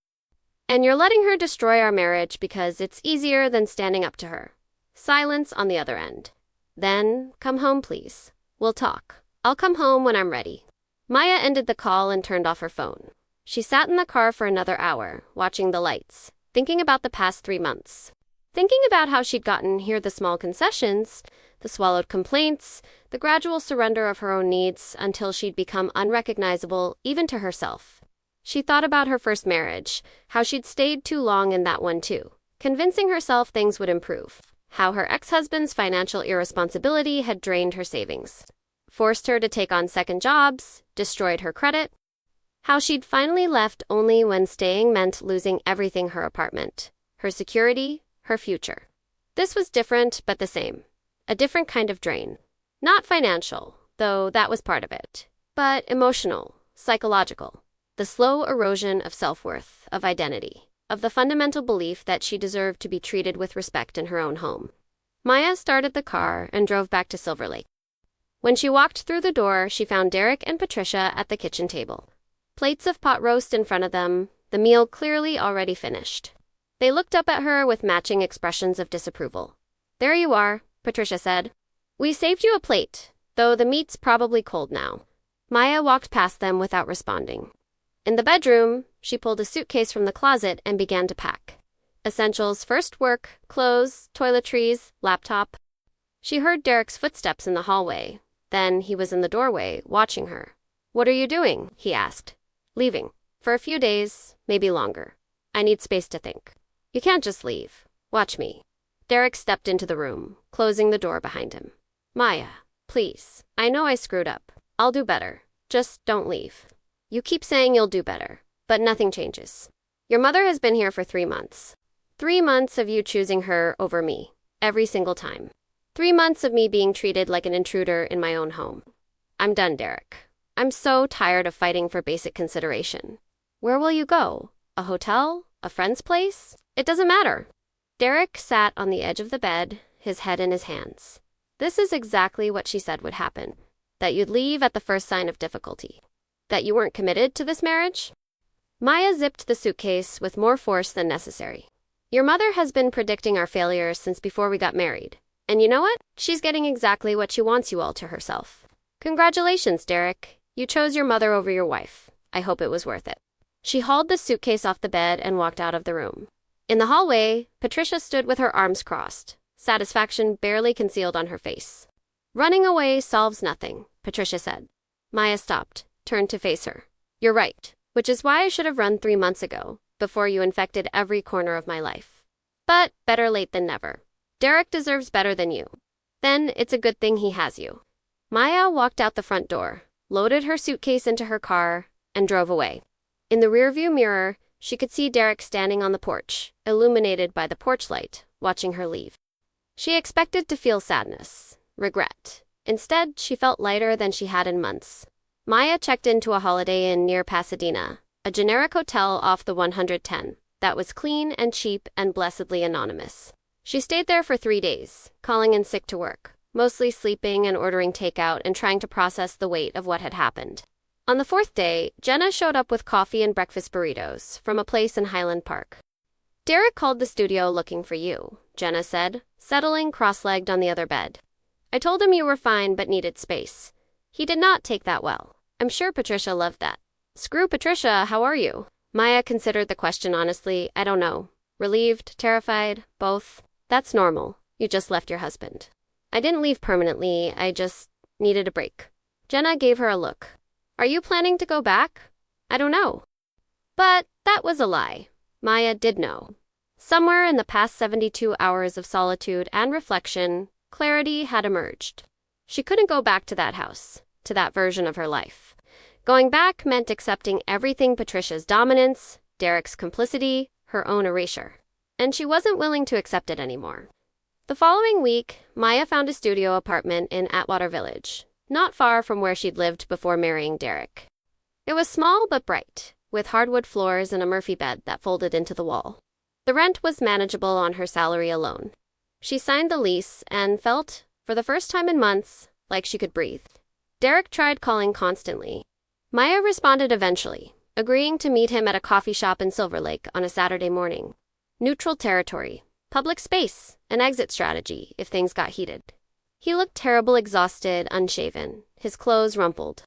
And you're letting her destroy our marriage because it's easier than standing up to her. Silence on the other end. Then, come home, please. We'll talk. I'll come home when I'm ready. Maya ended the call and turned off her phone. She sat in the car for another hour, watching the lights, thinking about the past 3 months. Thinking about how she'd gotten here, the small concessions, the swallowed complaints, the gradual surrender of her own needs until she'd become unrecognizable even to herself. She thought about her first marriage, how she'd stayed too long in that one too, convincing herself things would improve, how her ex-husband's financial irresponsibility had drained her savings, forced her to take on second jobs, destroyed her credit, how she'd finally left only when staying meant losing everything: her apartment, her security, her future. This was different but the same. A different kind of drain. Not financial, though that was part of it, but emotional, psychological. The slow erosion of self-worth, of identity, of the fundamental belief that she deserved to be treated with respect in her own home. Maya started the car and drove back to Silver Lake. When she walked through the door, she found Derek and Patricia at the kitchen table. Plates of pot roast in front of them, the meal clearly already finished. They looked up at her with matching expressions of disapproval. There you are, Patricia said. We saved you a plate, though the meat's probably cold now. Maya walked past them without responding. In the bedroom, she pulled a suitcase from the closet and began to pack. Essentials first: work, clothes, toiletries, laptop. She heard Derek's footsteps in the hallway. Then he was in the doorway, watching her. What are you doing? He asked. Leaving. For a few days, maybe longer. I need space to think. You can't just leave. Watch me. Derek stepped into the room, closing the door behind him. Maya, please. I know I screwed up. I'll do better. Just don't leave. You keep saying you'll do better, but nothing changes. Your mother has been here for 3 months. 3 months of you choosing her over me, every single time. 3 months of me being treated like an intruder in my own home. I'm done, Derek. I'm so tired of fighting for basic consideration. Where will you go? A hotel? A friend's place? It doesn't matter. Derek sat on the edge of the bed, his head in his hands. This is exactly what she said would happen. That you'd leave at the first sign of difficulty. That you weren't committed to this marriage? Maya zipped the suitcase with more force than necessary. Your mother has been predicting our failures since before we got married. And you know what? She's getting exactly what she wants you all to herself. Congratulations, Derek. You chose your mother over your wife. I hope it was worth it. She hauled the suitcase off the bed and walked out of the room. In the hallway, Patricia stood with her arms crossed, satisfaction barely concealed on her face. Running away solves nothing, Patricia said. Maya stopped, turned to face her. You're right, which is why I should have run 3 months ago, before you infected every corner of my life. But better late than never. Derek deserves better than you. Then it's a good thing he has you. Maya walked out the front door, loaded her suitcase into her car, and drove away. In the rearview mirror, she could see Derek standing on the porch, illuminated by the porch light, watching her leave. She expected to feel sadness, regret. Instead, she felt lighter than she had in months. Maya checked into a Holiday Inn near Pasadena, a generic hotel off the 110, that was clean and cheap and blessedly anonymous. She stayed there for 3 days, calling in sick to work, mostly sleeping and ordering takeout and trying to process the weight of what had happened. On the fourth day, Jenna showed up with coffee and breakfast burritos from a place in Highland Park. "Derek called the studio looking for you," Jenna said, settling cross-legged on the other bed. "I told him you were fine but needed space. He did not take that well. I'm sure Patricia loved that." "Screw Patricia, how are you?" Maya considered the question honestly. "I don't know. Relieved, terrified, both. That's normal. You just left your husband." "I didn't leave permanently. I just needed a break." Jenna gave her a look. "Are you planning to go back?" "I don't know." But that was a lie. Maya did know. Somewhere in the past 72 hours of solitude and reflection, clarity had emerged. She couldn't go back to that house, to that version of her life. Going back meant accepting everything: Patricia's dominance, Derek's complicity, her own erasure. And she wasn't willing to accept it anymore. The following week, Maya found a studio apartment in Atwater Village, not far from where she'd lived before marrying Derek. It was small but bright, with hardwood floors and a Murphy bed that folded into the wall. The rent was manageable on her salary alone. She signed the lease and felt, for the first time in months, like she could breathe. Derek tried calling constantly. Maya responded eventually, agreeing to meet him at a coffee shop in Silver Lake on a Saturday morning. Neutral territory, public space, an exit strategy if things got heated. He looked terrible, exhausted, unshaven, his clothes rumpled.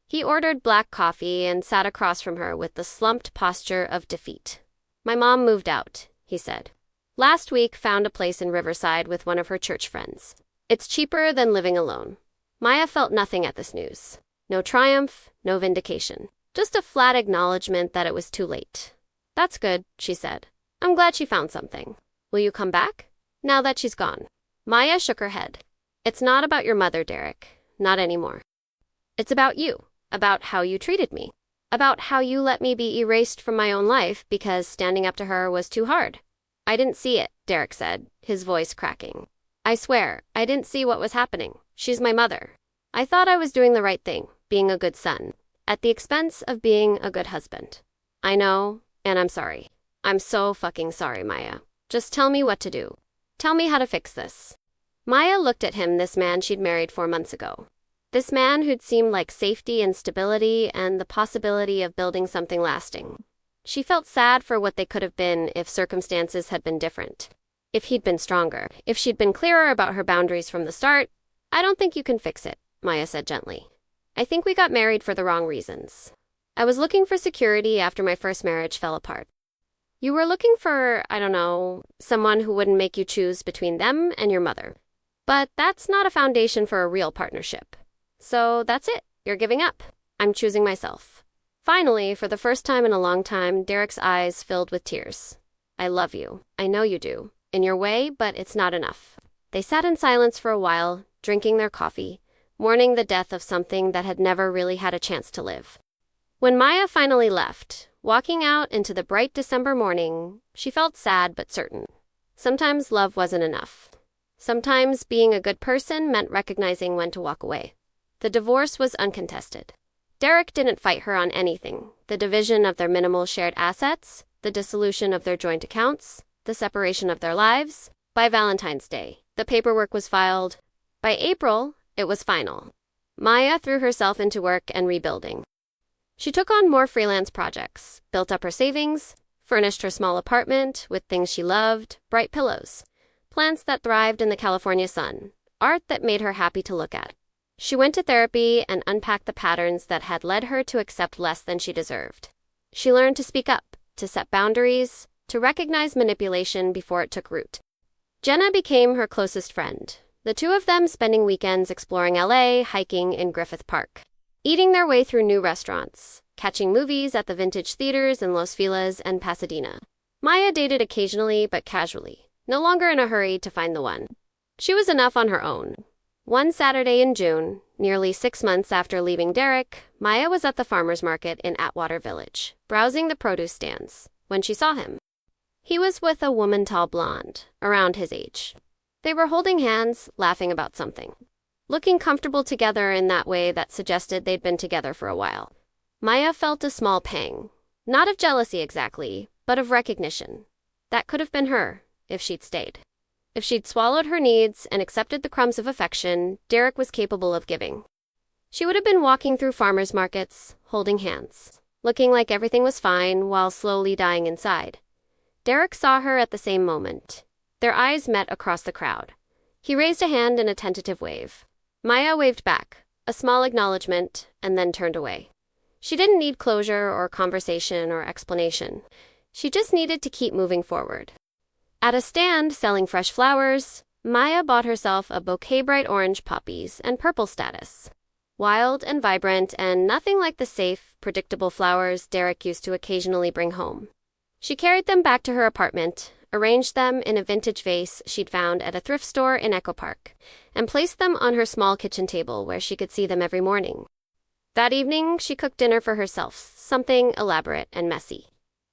He ordered black coffee and sat across from her with the slumped posture of defeat. "My mom moved out," he said. "Last week found a place in Riverside with one of her church friends. It's cheaper than living alone." Maya felt nothing at this news. No triumph, no vindication. Just a flat acknowledgement that it was too late. "That's good," she said. "I'm glad she found something. Will you come back? Now that she's gone?" Maya shook her head. "It's not about your mother, Derek. Not anymore. It's about you. About how you treated me. About how you let me be erased from my own life because standing up to her was too hard." "I didn't see it," Derek said, his voice cracking. "I swear, I didn't see what was happening. She's my mother. I thought I was doing the right thing, being a good son, at the expense of being a good husband. I know, and I'm sorry. I'm so fucking sorry, Maya. Just tell me what to do. Tell me how to fix this." Maya looked at him, this man she'd married 4 months ago. This man who'd seemed like safety and stability and the possibility of building something lasting. She felt sad for what they could have been if circumstances had been different. If he'd been stronger. If she'd been clearer about her boundaries from the start. "I don't think you can fix it," Maya said gently. "I think we got married for the wrong reasons. I was looking for security after my first marriage fell apart. You were looking for, I don't know, someone who wouldn't make you choose between them and your mother. But that's not a foundation for a real partnership. So that's it. You're giving up. I'm choosing myself." Finally, for the first time in a long time, Derek's eyes filled with tears. "I love you. I know you do. In your way, but it's not enough." They sat in silence for a while, drinking their coffee, mourning the death of something that had never really had a chance to live. When Maya finally left, walking out into the bright December morning, she felt sad but certain. Sometimes love wasn't enough. Sometimes being a good person meant recognizing when to walk away. The divorce was uncontested. Derek didn't fight her on anything: the division of their minimal shared assets, the dissolution of their joint accounts, the separation of their lives. By Valentine's Day, the paperwork was filed. By April, it was final. Maya threw herself into work and rebuilding. She took on more freelance projects, built up her savings, furnished her small apartment with things she loved: bright pillows, plants that thrived in the California sun, art that made her happy to look at. She went to therapy and unpacked the patterns that had led her to accept less than she deserved. She learned to speak up, to set boundaries, to recognize manipulation before it took root. Jenna became her closest friend, the two of them spending weekends exploring LA, hiking in Griffith Park, eating their way through new restaurants, catching movies at the vintage theaters in Los Feliz and Pasadena. Maya dated occasionally but casually, no longer in a hurry to find the one. She was enough on her own. One Saturday in June, nearly 6 months after leaving Derek, Maya was at the farmer's market in Atwater Village, browsing the produce stands, when she saw him. He was with a woman, tall blonde, around his age. They were holding hands, laughing about something, looking comfortable together in that way that suggested they'd been together for a while. Maya felt a small pang, not of jealousy exactly, but of recognition. That could have been her, if she'd stayed. If she'd swallowed her needs and accepted the crumbs of affection Derek was capable of giving, she would have been walking through farmers markets, holding hands, looking like everything was fine while slowly dying inside. Derek saw her at the same moment. Their eyes met across the crowd. He raised a hand in a tentative wave. Maya waved back, a small acknowledgement, and then turned away. She didn't need closure or conversation or explanation. She just needed to keep moving forward. At a stand selling fresh flowers, Maya bought herself a bouquet bright orange poppies and purple statice. Wild and vibrant and nothing like the safe, predictable flowers Derek used to occasionally bring home. She carried them back to her apartment, arranged them in a vintage vase she'd found at a thrift store in Echo Park, and placed them on her small kitchen table where she could see them every morning. That evening, she cooked dinner for herself, something elaborate and messy.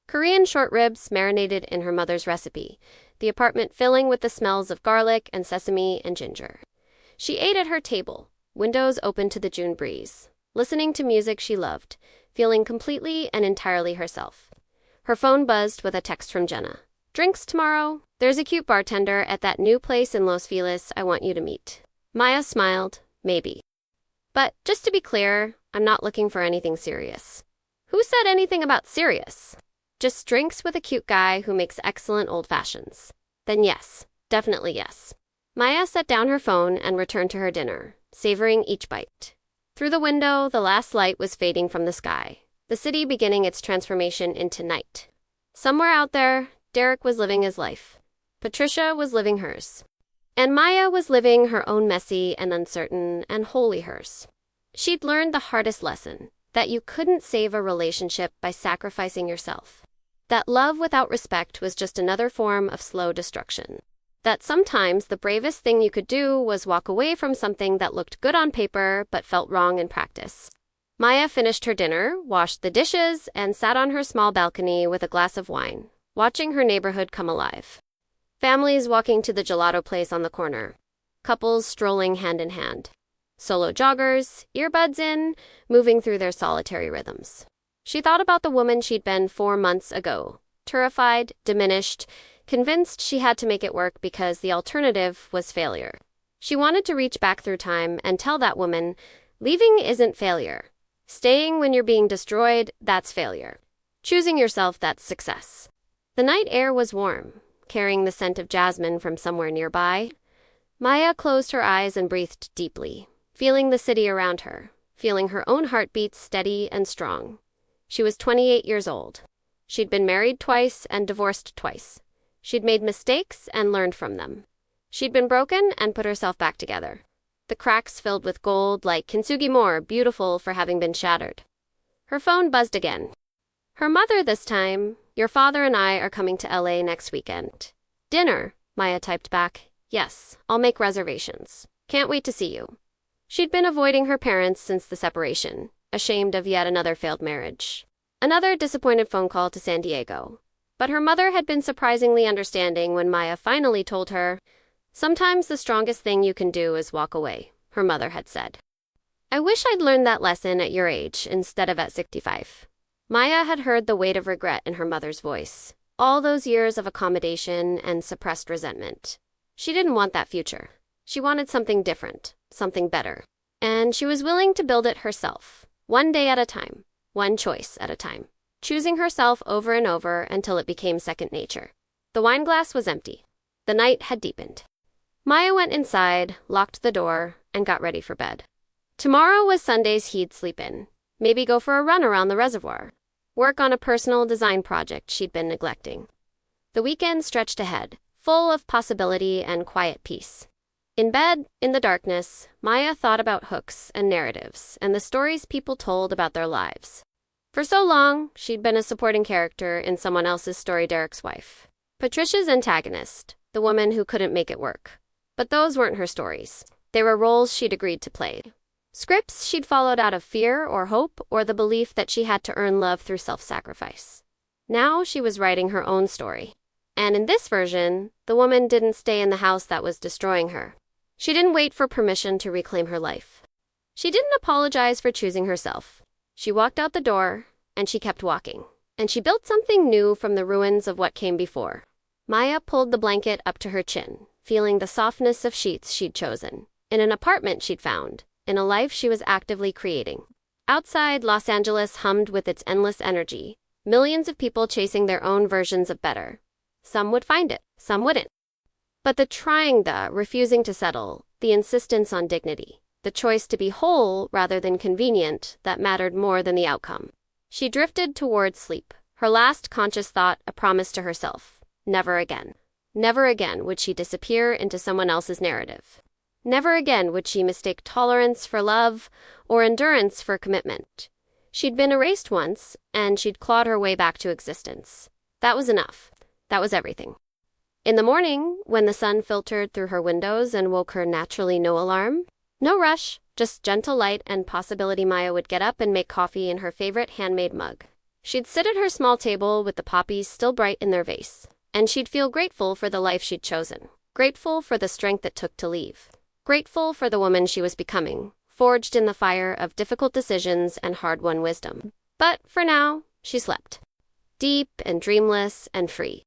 Korean short ribs marinated in her mother's recipe, the apartment filling with the smells of garlic and sesame and ginger. She ate at her table, windows open to the June breeze, listening to music she loved, feeling completely and entirely herself. Her phone buzzed with a text from Jenna. "Drinks tomorrow? There's a cute bartender at that new place in Los Feliz I want you to meet." Maya smiled. "Maybe. But just to be clear, I'm not looking for anything serious." "Who said anything about serious?" "Just drinks with a cute guy who makes excellent old fashions." "Then yes, definitely yes." Maya set down her phone and returned to her dinner, savoring each bite. Through the window, the last light was fading from the sky, the city beginning its transformation into night. Somewhere out there, Derek was living his life. Patricia was living hers. And Maya was living her own messy and uncertain and wholly hers. She'd learned the hardest lesson, that you couldn't save a relationship by sacrificing yourself. That love without respect was just another form of slow destruction. That sometimes the bravest thing you could do was walk away from something that looked good on paper but felt wrong in practice. Maya finished her dinner, washed the dishes, and sat on her small balcony with a glass of wine, watching her neighborhood come alive. Families walking to the gelato place on the corner. Couples strolling hand in hand. Solo joggers, earbuds in, moving through their solitary rhythms. She thought about the woman she'd been 4 months ago, terrified, diminished, convinced she had to make it work because the alternative was failure. She wanted to reach back through time and tell that woman, leaving isn't failure. Staying when you're being destroyed, that's failure. Choosing yourself, that's success. The night air was warm, carrying the scent of jasmine from somewhere nearby. Maya closed her eyes and breathed deeply, feeling the city around her, feeling her own heartbeats steady and strong. She was 28 years old. She'd been married twice and divorced twice. She'd made mistakes and learned from them. She'd been broken and put herself back together. The cracks filled with gold like Kintsugi Moore, beautiful for having been shattered. Her phone buzzed again. Her mother this time. "Your father and I are coming to LA next weekend." "Dinner," Maya typed back. "Yes, I'll make reservations. Can't wait to see you." She'd been avoiding her parents since the separation, ashamed of yet another failed marriage. Another disappointed phone call to San Diego. But her mother had been surprisingly understanding when Maya finally told her, "Sometimes the strongest thing you can do is walk away," her mother had said. "I wish I'd learned that lesson at your age instead of at 65. Maya had heard the weight of regret in her mother's voice. All those years of accommodation and suppressed resentment. She didn't want that future. She wanted something different, something better. And she was willing to build it herself, one day at a time, one choice at a time, choosing herself over and over until it became second nature. The wine glass was empty. The night had deepened. Maya went inside, locked the door, and got ready for bed. Tomorrow was Sundays he'd sleep in. Maybe go for a run around the reservoir. Work on a personal design project she'd been neglecting. The weekend stretched ahead, full of possibility and quiet peace. In bed, in the darkness, Maya thought about hooks and narratives and the stories people told about their lives. For so long, she'd been a supporting character in someone else's story, Derek's wife. Patricia's antagonist, the woman who couldn't make it work. But those weren't her stories. They were roles she'd agreed to play. Scripts she'd followed out of fear or hope or the belief that she had to earn love through self-sacrifice. Now she was writing her own story. And in this version, the woman didn't stay in the house that was destroying her. She didn't wait for permission to reclaim her life. She didn't apologize for choosing herself. She walked out the door, and she kept walking. And she built something new from the ruins of what came before. Maya pulled the blanket up to her chin, feeling the softness of sheets she'd chosen, in an apartment she'd found, in a life she was actively creating. Outside, Los Angeles hummed with its endless energy, millions of people chasing their own versions of better. Some would find it, some wouldn't. But the trying, the refusing to settle, the insistence on dignity, the choice to be whole rather than convenient, that mattered more than the outcome. She drifted towards sleep, her last conscious thought a promise to herself. Never again. Never again would she disappear into someone else's narrative. Never again would she mistake tolerance for love or endurance for commitment. She'd been erased once, and she'd clawed her way back to existence. That was enough. That was everything. In the morning, when the sun filtered through her windows and woke her naturally no alarm, no rush, just gentle light and possibility, Maya would get up and make coffee in her favorite handmade mug. She'd sit at her small table with the poppies still bright in their vase, and she'd feel grateful for the life she'd chosen, grateful for the strength it took to leave, grateful for the woman she was becoming, forged in the fire of difficult decisions and hard-won wisdom. But for now, she slept, deep and dreamless and free.